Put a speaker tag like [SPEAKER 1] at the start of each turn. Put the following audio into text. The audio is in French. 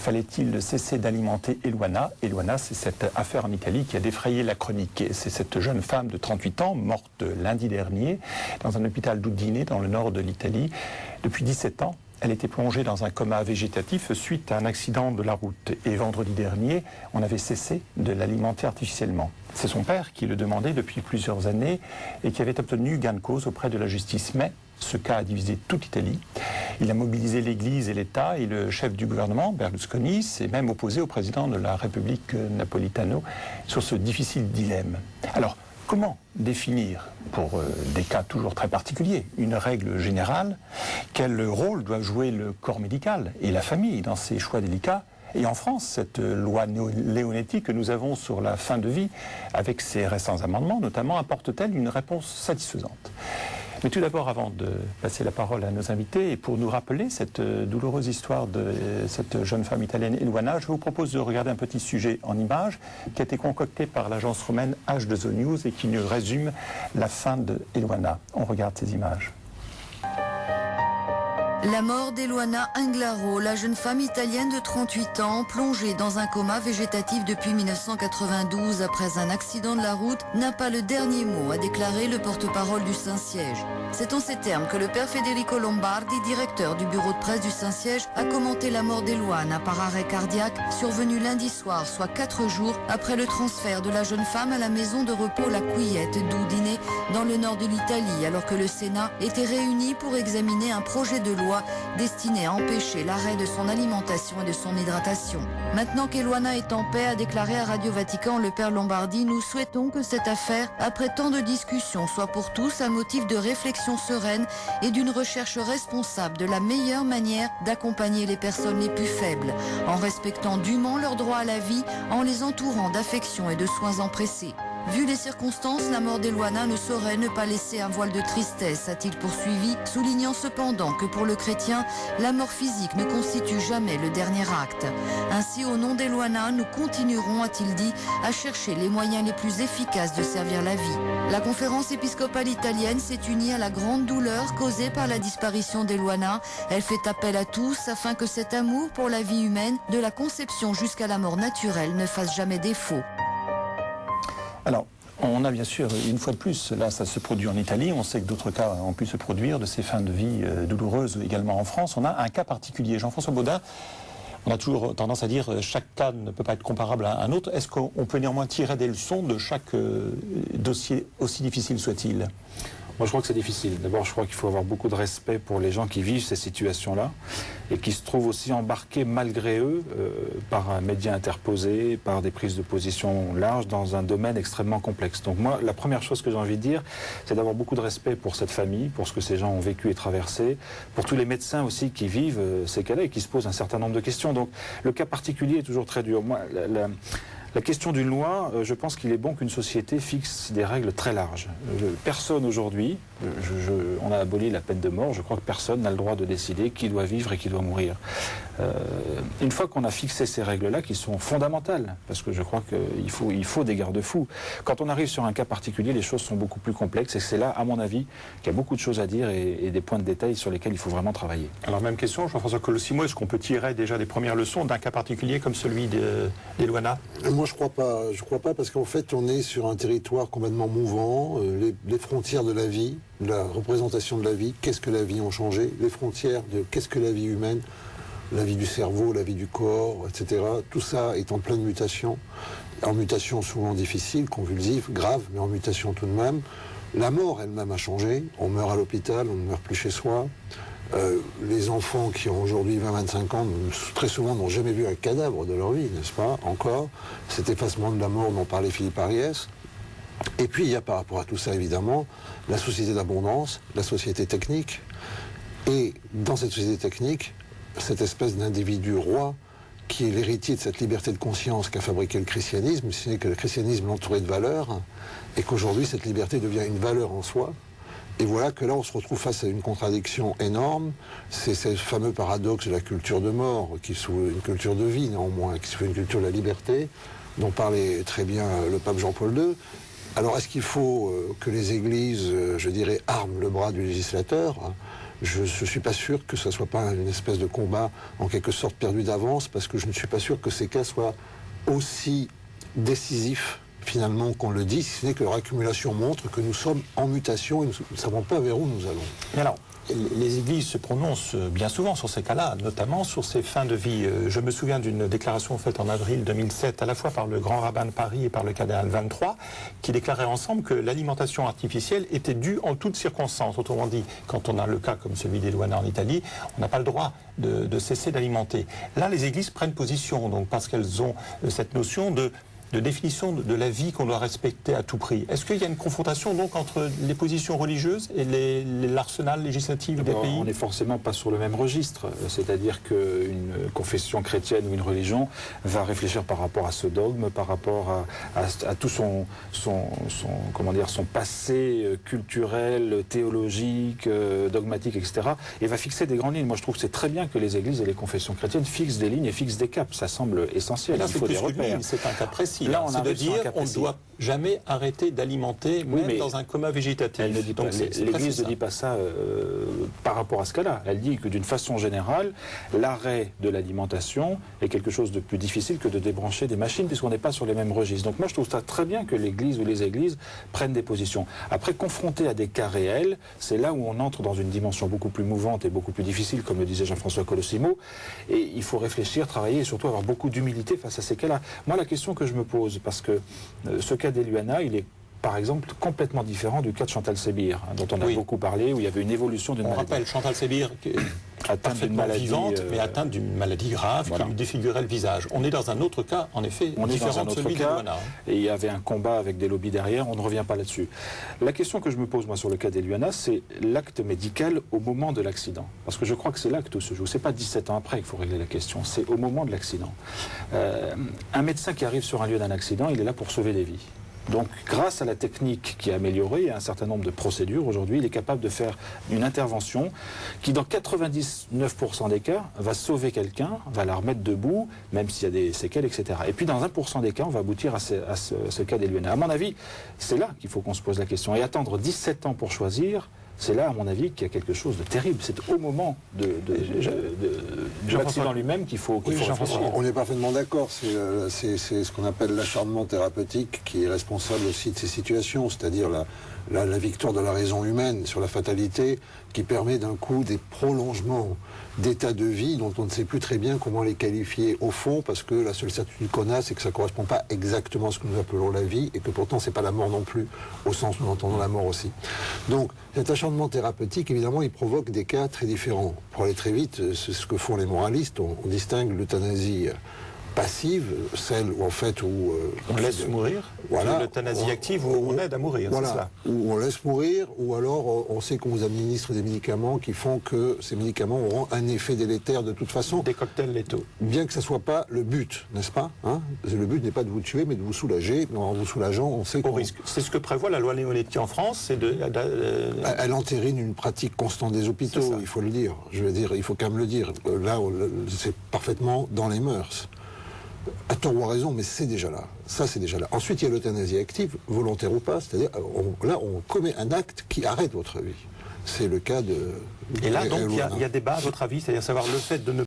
[SPEAKER 1] Fallait-il cesser d'alimenter Eluana? Eluana, c'est cette affaire en Italie qui a défrayé la chronique. C'est cette jeune femme de 38 ans, morte lundi dernier, dans un hôpital d'Udine, dans le nord de l'Italie. Depuis 17 ans, elle était plongée dans un coma végétatif suite à un accident de la route. Et vendredi dernier, on avait cessé de l'alimenter artificiellement. C'est son père qui le demandait depuis plusieurs années et qui avait obtenu gain de cause auprès de la justice. Mais ce cas a divisé toute l'Italie. Il a mobilisé l'Église et l'État, et le chef du gouvernement, Berlusconi, s'est même opposé au président de la République, Napolitano, sur ce difficile dilemme. Alors, comment définir, pour des cas toujours très particuliers, une règle générale? Quel rôle doit jouer le corps médical et la famille dans ces choix délicats? Et en France, cette loi Leonetti que nous avons sur la fin de vie, avec ses récents amendements notamment, apporte-t-elle une réponse satisfaisante? Mais tout d'abord, avant de passer la parole à nos invités, et pour nous rappeler cette douloureuse histoire de cette jeune femme italienne, Eluana, je vous propose de regarder un petit sujet en images qui a été concocté par l'agence romaine H2O News et qui nous résume la fin de Eluana. On regarde ces images.
[SPEAKER 2] La mort d'Eluana Englaro, la jeune femme italienne de 38 ans, plongée dans un coma végétatif depuis 1992 après un accident de la route, n'a pas le dernier mot, a déclaré le porte-parole du Saint-Siège. C'est en ces termes que le père Federico Lombardi, directeur du bureau de presse du Saint-Siège, a commenté la mort d'Eluana par arrêt cardiaque, survenu lundi soir, soit 4 jours après le transfert de la jeune femme à la maison de repos La Quillette d'Udine, dans le nord de l'Italie, alors que le Sénat était réuni pour examiner un projet de loi destiné à empêcher l'arrêt de son alimentation et de son hydratation. Maintenant qu'Eluana est en paix, a déclaré à Radio Vatican le père Lombardi, nous souhaitons que cette affaire, après tant de discussions, soit pour tous un motif de réflexion sereine et d'une recherche responsable de la meilleure manière d'accompagner les personnes les plus faibles, en respectant dûment leur droit à la vie, en les entourant d'affection et de soins empressés. Vu les circonstances, la mort d'Eluana ne saurait ne pas laisser un voile de tristesse, a-t-il poursuivi, soulignant cependant que pour le chrétien, la mort physique ne constitue jamais le dernier acte. Ainsi, au nom d'Eluana, nous continuerons, a-t-il dit, à chercher les moyens les plus efficaces de servir la vie. La conférence épiscopale italienne s'est unie à la grande douleur causée par la disparition d'Eluana. Elle fait appel à tous afin que cet amour pour la vie humaine, de la conception jusqu'à la mort naturelle, ne fasse jamais défaut.
[SPEAKER 1] Alors, on a bien sûr, une fois de plus, là ça se produit en Italie, on sait que d'autres cas ont pu se produire de ces fins de vie douloureuses également en France. On a un cas particulier. Jean-François Baudin, on a toujours tendance à dire chaque cas ne peut pas être comparable à un autre. Est-ce qu'on peut néanmoins tirer des leçons de chaque dossier, aussi difficile soit-il?
[SPEAKER 3] Moi, je crois que c'est difficile. D'abord, je crois qu'il faut avoir beaucoup de respect pour les gens qui vivent ces situations-là et qui se trouvent aussi embarqués, malgré eux, par un média interposé, par des prises de position larges dans un domaine extrêmement complexe. Donc moi, la première chose que j'ai envie de dire, c'est d'avoir beaucoup de respect pour cette famille, pour ce que ces gens ont vécu et traversé, pour tous les médecins aussi qui vivent ces cas-là et qui se posent un certain nombre de questions. Donc le cas particulier est toujours très dur. Moi, la question d'une loi, je pense qu'il est bon qu'une société fixe des règles très larges. Personne aujourd'hui, on a aboli la peine de mort, je crois que personne n'a le droit de décider qui doit vivre et qui doit mourir. Une fois qu'on a fixé ces règles-là, qui sont fondamentales, parce que je crois qu'il faut des garde-fous, quand on arrive sur un cas particulier, les choses sont beaucoup plus complexes et c'est là, à mon avis, qu'il y a beaucoup de choses à dire et des points de détail sur lesquels il faut vraiment travailler.
[SPEAKER 1] Alors même question, Jean-François Colosimo, est-ce qu'on peut tirer déjà des premières leçons d'un cas particulier comme celui d'Eluana?
[SPEAKER 4] Moi, je crois pas, parce qu'en fait, on est sur un territoire complètement mouvant. Les frontières de la vie, la représentation de la vie, qu'est-ce que la vie ont changé, les frontières de qu'est-ce que la vie humaine, la vie du cerveau, la vie du corps, etc. Tout ça est en pleine mutation, en mutation souvent difficile, convulsive, grave, mais en mutation tout de même. La mort elle-même a changé. On meurt à l'hôpital, on ne meurt plus chez soi. Les enfants qui ont aujourd'hui 20-25 ans, très souvent n'ont jamais vu un cadavre de leur vie, n'est-ce pas, encore. Cet effacement de la mort dont parlait Philippe Ariès. Et puis il y a par rapport à tout ça, évidemment, la société d'abondance, la société technique. Et dans cette société technique, cette espèce d'individu roi qui est l'héritier de cette liberté de conscience qu'a fabriqué le christianisme, si ce n'est que le christianisme l'entourait de valeurs, et qu'aujourd'hui cette liberté devient une valeur en soi. Et voilà que là, on se retrouve face à une contradiction énorme. C'est ce fameux paradoxe de la culture de mort, qui est une culture de vie néanmoins, qui est une culture de la liberté, dont parlait très bien le pape Jean-Paul II. Alors, est-ce qu'il faut que les églises, je dirais, arment le bras du législateur? je ne suis pas sûr que ce ne soit pas une espèce de combat en quelque sorte perdu d'avance, parce que je ne suis pas sûr que ces cas soient aussi décisifs finalement qu'on le dit, si ce n'est que leur accumulation montre que nous sommes en mutation et nous ne savons pas vers où nous allons.
[SPEAKER 1] Et alors, les églises se prononcent bien souvent sur ces cas-là, notamment sur ces fins de vie. Je me souviens d'une déclaration faite en avril 2007, à la fois par le grand rabbin de Paris et par le cardinal 23, qui déclaraient ensemble que l'alimentation artificielle était due en toutes circonstances. Autrement dit, quand on a le cas comme celui d'Eluana en Italie, on n'a pas le droit de cesser d'alimenter. Là, les églises prennent position, donc, parce qu'elles ont cette notion de définition de la vie qu'on doit respecter à tout prix. Est-ce qu'il y a une confrontation donc entre les positions religieuses et l'arsenal législatif des pays?
[SPEAKER 3] On n'est forcément pas sur le même registre. C'est-à-dire qu'une confession chrétienne ou une religion va réfléchir par rapport à ce dogme, par rapport à tout son passé culturel, théologique, dogmatique, etc. Et va fixer des grandes lignes. Moi, je trouve que c'est très bien que les églises et les confessions chrétiennes fixent des lignes et fixent des caps. Ça semble essentiel.
[SPEAKER 1] Là,
[SPEAKER 3] il faut des repères.
[SPEAKER 1] C'est un cas précis.
[SPEAKER 3] Là,
[SPEAKER 1] c'est de dire on ne doit jamais arrêter d'alimenter, même dans un coma végétatif.
[SPEAKER 3] L'Église ne dit pas ça par rapport à ce cas-là. Elle dit que d'une façon générale, l'arrêt de l'alimentation est quelque chose de plus difficile que de débrancher des machines, puisqu'on n'est pas sur les mêmes registres. Donc moi, je trouve ça très bien que l'Église ou les églises prennent des positions. Après, confronté à des cas réels, c'est là où on entre dans une dimension beaucoup plus mouvante et beaucoup plus difficile, comme le disait Jean-François Colosimo. Et il faut réfléchir, travailler et surtout avoir beaucoup d'humilité face à ces cas-là. Moi, la question que je me pose, parce que ce cas d'Eluana, il est par exemple complètement différent du cas de Chantal Sébir, dont on a beaucoup parlé, où il y avait une évolution d'une maladie.
[SPEAKER 1] On rappelle Chantal Sébir, atteinte d'une maladie vivante, mais atteinte d'une maladie grave qui lui défigurait le visage. On est dans un autre cas, en effet, différent de celui d'Eluana.
[SPEAKER 3] Et il y avait un combat avec des lobbies derrière, on ne revient pas là-dessus. La question que je me pose, moi, sur le cas d'Eluana, c'est l'acte médical au moment de l'accident. Parce que je crois que c'est là que tout se joue. C'est pas 17 ans après qu'il faut régler la question, c'est au moment de l'accident. Un médecin qui arrive sur un lieu d'un accident, il est là pour sauver des vies. Donc, grâce à la technique qui est améliorée et à un certain nombre de procédures, aujourd'hui, il est capable de faire une intervention qui, dans 99% des cas, va sauver quelqu'un, va la remettre debout, même s'il y a des séquelles, etc. Et puis, dans 1% des cas, on va aboutir à ce cas d'Eluana. À mon avis, c'est là qu'il faut qu'on se pose la question. Et attendre 17 ans pour choisir, c'est là, à mon avis, qu'il y a quelque chose de terrible. C'est au moment de l'accident lui-même qu'il faut réfléchir.
[SPEAKER 4] On est parfaitement d'accord. C'est ce qu'on appelle l'acharnement thérapeutique qui est responsable aussi de ces situations, c'est-à-dire la victoire de la raison humaine sur la fatalité qui permet d'un coup des prolongements d'états de vie dont on ne sait plus très bien comment les qualifier au fond, parce que la seule certitude qu'on a, c'est que ça ne correspond pas exactement à ce que nous appelons la vie, et que pourtant c'est pas la mort non plus, au sens où nous entendons la mort aussi. Donc cet acharnement thérapeutique, évidemment, il provoque des cas très différents. Pour aller très vite, c'est ce que font les moralistes, on distingue l'euthanasie passive, celle où en fait
[SPEAKER 1] on laisse mourir,
[SPEAKER 4] voilà,
[SPEAKER 1] l'euthanasie active où on aide à mourir,
[SPEAKER 4] voilà,
[SPEAKER 1] c'est ça.
[SPEAKER 4] Où on laisse mourir, ou alors on sait qu'on vous administre des médicaments qui font que ces médicaments auront un effet délétère de toute façon.
[SPEAKER 1] Des cocktails létaux.
[SPEAKER 4] Bien que ce ne soit pas le but, n'est-ce pas, hein? Le but n'est pas de vous tuer, mais de vous soulager. En vous soulageant, on sait qu'on
[SPEAKER 1] risque. C'est ce que prévoit la loi Leonetti en France, c'est
[SPEAKER 4] Elle entérine une pratique constante des hôpitaux, il faut le dire. Je veux dire, il faut quand même le dire. Là, c'est parfaitement dans les mœurs. À tort ou à raison, mais c'est déjà là. Ça, c'est déjà là. Ensuite, il y a l'euthanasie active, volontaire ou pas, c'est-à-dire, là, on commet un acte qui arrête votre vie. C'est le cas de...
[SPEAKER 1] Et là, donc, il y a débat, à votre avis, c'est-à-dire savoir le fait de ne